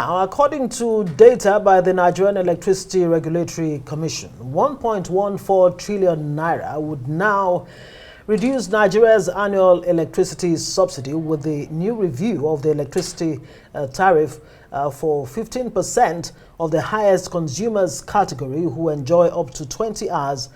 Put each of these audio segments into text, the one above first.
Now, according to data by the Nigerian Electricity Regulatory Commission, 1.14 trillion naira would now reduce Nigeria's annual electricity subsidy with the new review of the electricity tariff for 15% of the highest consumers category who enjoy up to 20 hours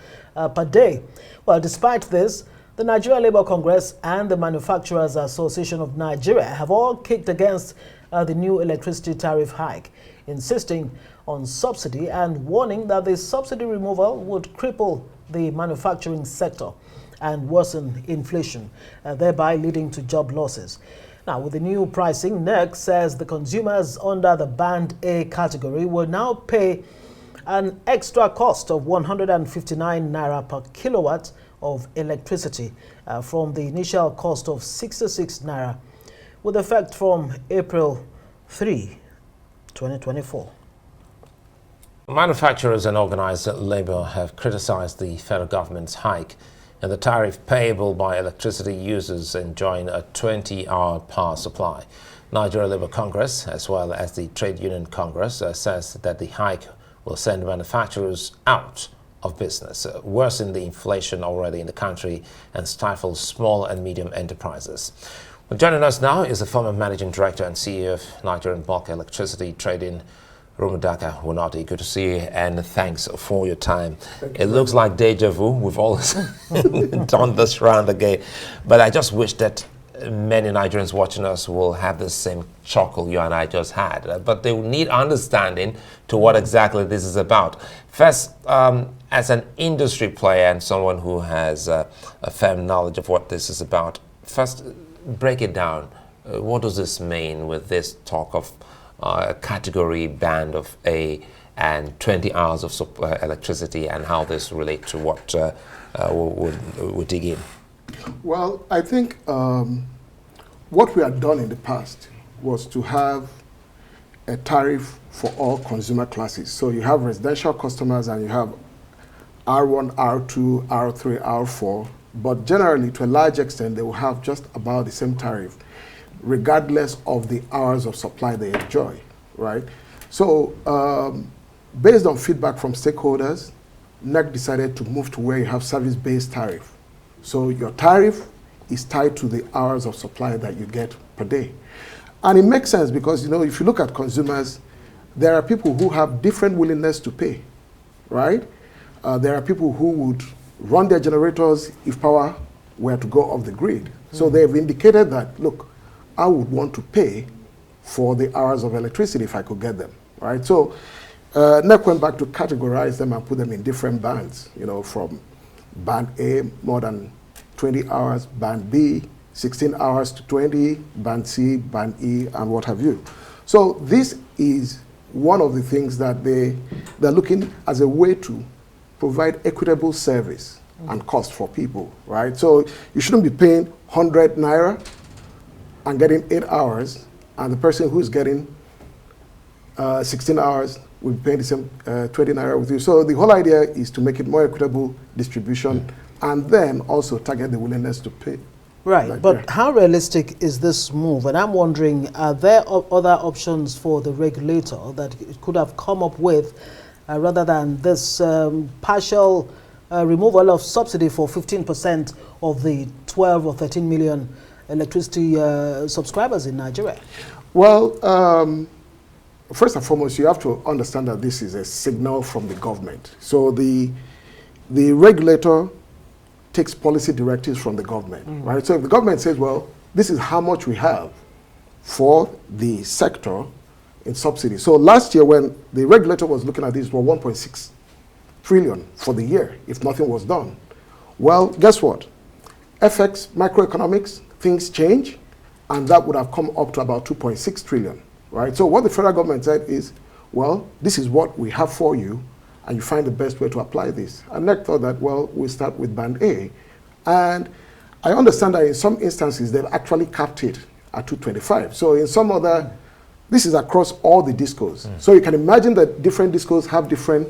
per day. Well, despite this, the Nigeria Labour Congress and the Manufacturers Association of Nigeria have all kicked against the new electricity tariff hike, insisting on subsidy and warning that the subsidy removal would cripple the manufacturing sector and worsen inflation, thereby leading to job losses. Now, with the new pricing, NERC says the consumers under the Band A category will now pay an extra cost of 159 naira per kilowatt of electricity from the initial cost of 66 naira, with effect from April 3, 2024. Manufacturers and organized labor have criticized the federal government's hike and the tariff payable by electricity users enjoying a 20-hour power supply. Nigeria Labour Congress, as well as the Trade Union Congress, says that the hike will send manufacturers out of business, worsen the inflation already in the country, and stifle small and medium enterprises. Well, joining us now is the former Managing Director and CEO of Nigerian Bulk Electricity Trading, Rumundaka, Wonodi. Good to see you, and thanks for your time. It looks like deja vu. We've always done this round again, but I just wish that many Nigerians watching us will have the same chuckle you and I just had. But they will need understanding to what exactly this is about. First, as an industry player and someone who has a firm knowledge of what this is about, first, break it down. What does this mean with this talk of category band of A and 20 hours of electricity, and how this relate to what we'll dig in? Well, I think what we had done in the past was to have a tariff for all consumer classes. So you have residential customers and you have R1, R2, R3, R4, but generally to a large extent they will have just about the same tariff regardless of the hours of supply they enjoy, right? So based on feedback from stakeholders, NEC decided to move to where you have service-based tariff. So your tariff is tied to the hours of supply that you get per day. And it makes sense because, you know, if you look at consumers, there are people who have different willingness to pay, right? There are people who would run their generators if power were to go off the grid. So they've indicated that, look, I would want to pay for the hours of electricity if I could get them, right? So NEC went back to categorize them and put them in different bands, you know, from Band A, more than 20 hours, Band B, 16 hours to 20, Band C, Band E, and what have you. So this is one of the things that they're looking as a way to provide equitable service and cost for people, right? So you shouldn't be paying 100 naira and getting 8 hours, and the person who's getting 16 hours will be paying the same 20 naira with you. So the whole idea is to make it more equitable distribution and then also target the willingness to pay. Right, but how realistic is this move? And I'm wondering, are there other options for the regulator that it could have come up with rather than this partial removal of subsidy for 15% of the 12 or 13 million electricity subscribers in Nigeria? Well, first and foremost, you have to understand that this is a signal from the government. So the regulator takes policy directives from the government, right? So if the government says, well, this is how much we have for the sector in subsidy. So last year when the regulator was looking at this, were 1.6 trillion for the year if nothing was done. Well, guess what? FX, macroeconomics, things change, and that would have come up to about 2.6 trillion, right? So what the federal government said is, well, this is what we have for you, and you find the best way to apply this. And NEC thought that, well, we'll start with Band A. And I understand that in some instances, they've actually capped it at 225. So in some other, this is across all the discos. So you can imagine that different discos have different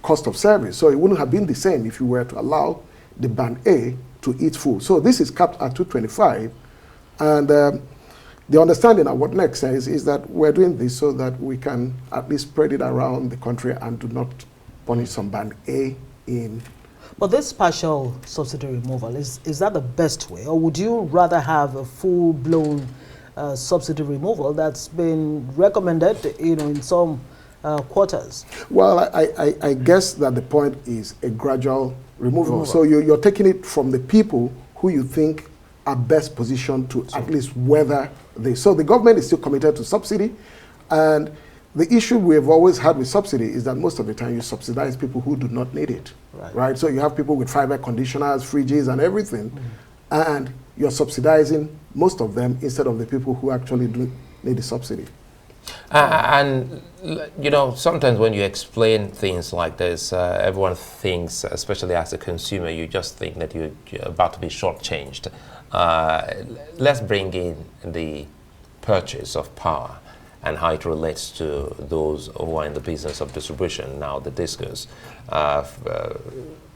cost of service. So it wouldn't have been the same if you were to allow the Band A to eat full. So this is capped at 225. And the understanding of what NEC says is that we're doing this so that we can at least spread it around the country and do not punish some band A in. But this partial subsidy removal, is that the best way? Or would you rather have a full-blown subsidy removal that's been recommended, in some quarters? Well, I guess that the point is a gradual removal. So you're taking it from the people who you think are best positioned to at least weather this. So the government is still committed to subsidy, and the issue we have always had with subsidy is that most of the time you subsidize people who do not need it, right? So you have people with fiber conditioners, fridges, and everything, and you're subsidizing most of them instead of the people who actually do need the subsidy. And, sometimes when you explain things like this, everyone thinks, especially as a consumer, you just think that you're about to be shortchanged. Let's bring in the purchase of power and how it relates to those who are in the business of distribution, now the discos.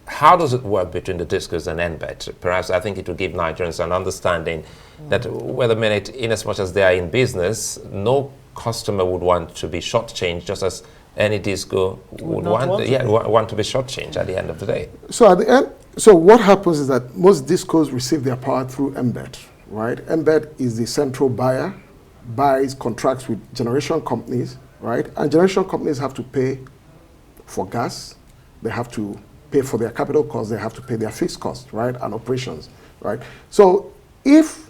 How does it work between the discos and NBET? Perhaps I think it will give Nigerians an understanding that wait a minute, in as much as they are in business, no customer would want to be shortchanged, just as any disco would want to be shortchanged at the end of the day. So at the end, so what happens is that most discos receive their power through NBET, right? NBET is the central buyer, buys contracts with generation companies, right? And generation companies have to pay for gas, they have to pay for their capital costs, they have to pay their fixed costs, right? And operations, right? So if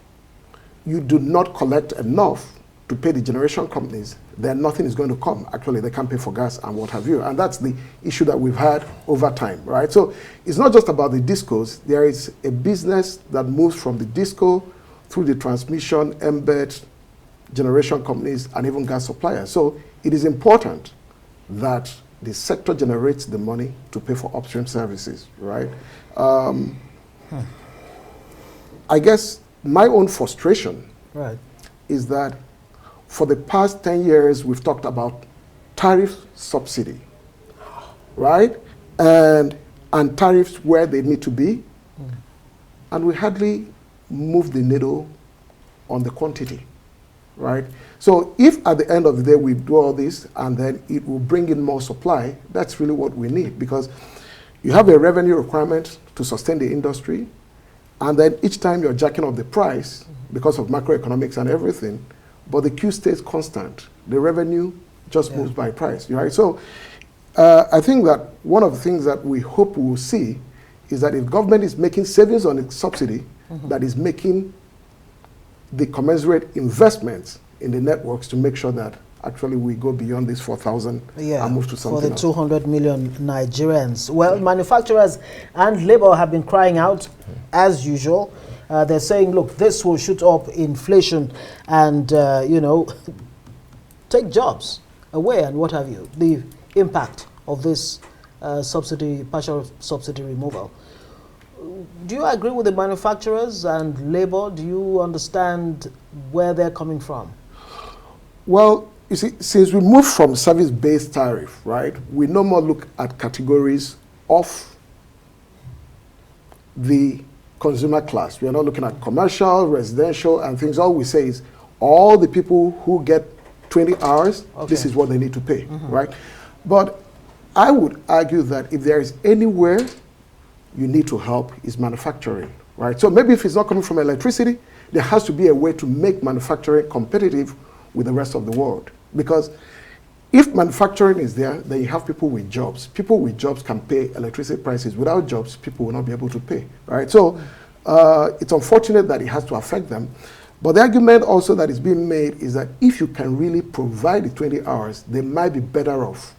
you do not collect enough to pay the generation companies, then nothing is going to come. Actually, they can't pay for gas and what have you. And that's the issue that we've had over time, right? So it's not just about the discos. There is a business that moves from the disco through the transmission, NBET, generation companies, and even gas suppliers. So it is important that the sector generates the money to pay for upstream services, right? I guess my own frustration is that for the past 10 years, we've talked about tariff subsidy, right? And tariffs where they need to be, and we hardly move the needle on the quantity, right? So if at the end of the day we do all this and then it will bring in more supply, that's really what we need, because you have a revenue requirement to sustain the industry, and then each time you're jacking up the price because of macroeconomics and everything, but the queue stays constant. The revenue just moves by price, right? So I think that one of the things that we hope we will see is that if government is making savings on its subsidy, that is making the commensurate investments in the networks to make sure that actually we go beyond this 4,000 and move to something for the else. 200 million Nigerians. Well, manufacturers and labor have been crying out as usual. They're saying, look, this will shoot up inflation and, take jobs away and what have you. The impact of this partial subsidy removal. Do you agree with the manufacturers and labor? Do you understand where they're coming from? Well, you see, since we moved from service-based tariff, right, we no more look at categories of the consumer class. We are not looking at commercial, residential, and things. All we say is all the people who get 20 hours, this is what they need to pay, right? But I would argue that if there is anywhere you need to help is manufacturing, right? So maybe if it's not coming from electricity, there has to be a way to make manufacturing competitive with the rest of the world. Because if manufacturing is there, then you have people with jobs. People with jobs can pay electricity prices. Without jobs, people will not be able to pay, right? So it's unfortunate that it has to affect them. But the argument also that is being made is that if you can really provide the 20 hours, they might be better off,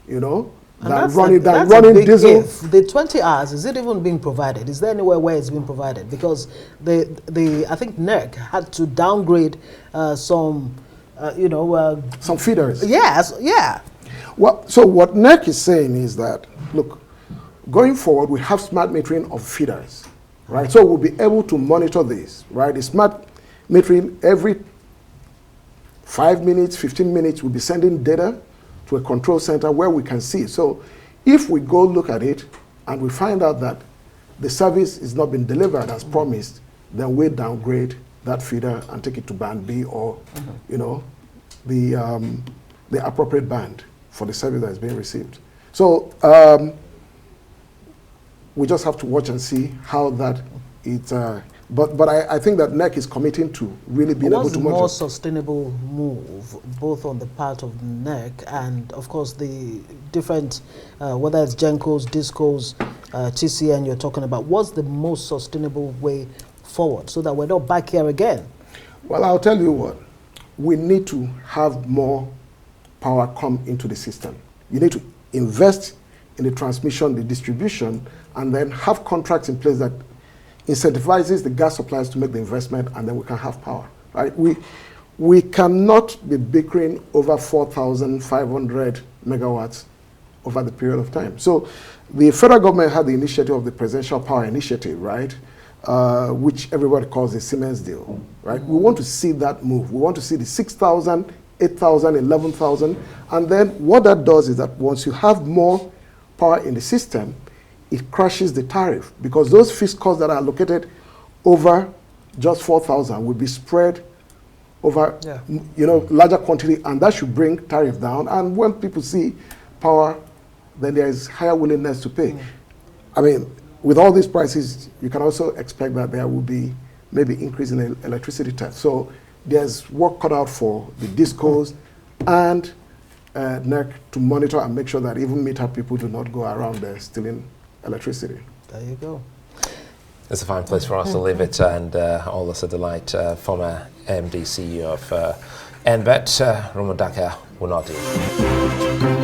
than running diesel. The 20 hours, is it even being provided? Is there anywhere where it's being provided? Because I think NEC had to downgrade some feeders. Yes, yeah. Well, so what NEC is saying is that, look, going forward, we have smart metering of feeders, right? So we'll be able to monitor this, right? The smart metering every 5 minutes, 15 minutes, we'll be sending data to a control center where we can see. So if we go look at it and we find out that the service is not being delivered as promised, then we downgrade that feeder and take it to band B or, you know, the appropriate band for the service that is being received. So we just have to watch and see how that it. But I think that NEC is committing to really being able to monitor. What's the more sustainable move, both on the part of NEC and, of course, the different, whether it's GENCOs, DISCOs, TCN you're talking about, what's the most sustainable way forward so that we're not back here again? Well, I'll tell you what. We need to have more power come into the system. You need to invest in the transmission, the distribution, and then have contracts in place that incentivizes the gas suppliers to make the investment, and then we can have power, right? We cannot be bickering over 4,500 megawatts over the period of time. So the federal government had the initiative of the Presidential Power Initiative, right? Which everybody calls the Siemens deal, right? We want to see that move. We want to see the 6,000, 8,000, 11,000. And then what that does is that once you have more power in the system, it crashes the tariff, because those fixed costs that are allocated over just 4,000 will be spread over, you know, larger quantity, and that should bring tariff down. And when people see power, then there is higher willingness to pay. I mean, with all these prices, you can also expect that there will be maybe increase in electricity tax. So there's work cut out for the DISCOs and NEC to monitor and make sure that even meter people do not go around there stealing electricity. There you go. It's a fine place for us to leave it, and always a delight. Former MD CEO of NBET, Rumundaka Wonodi.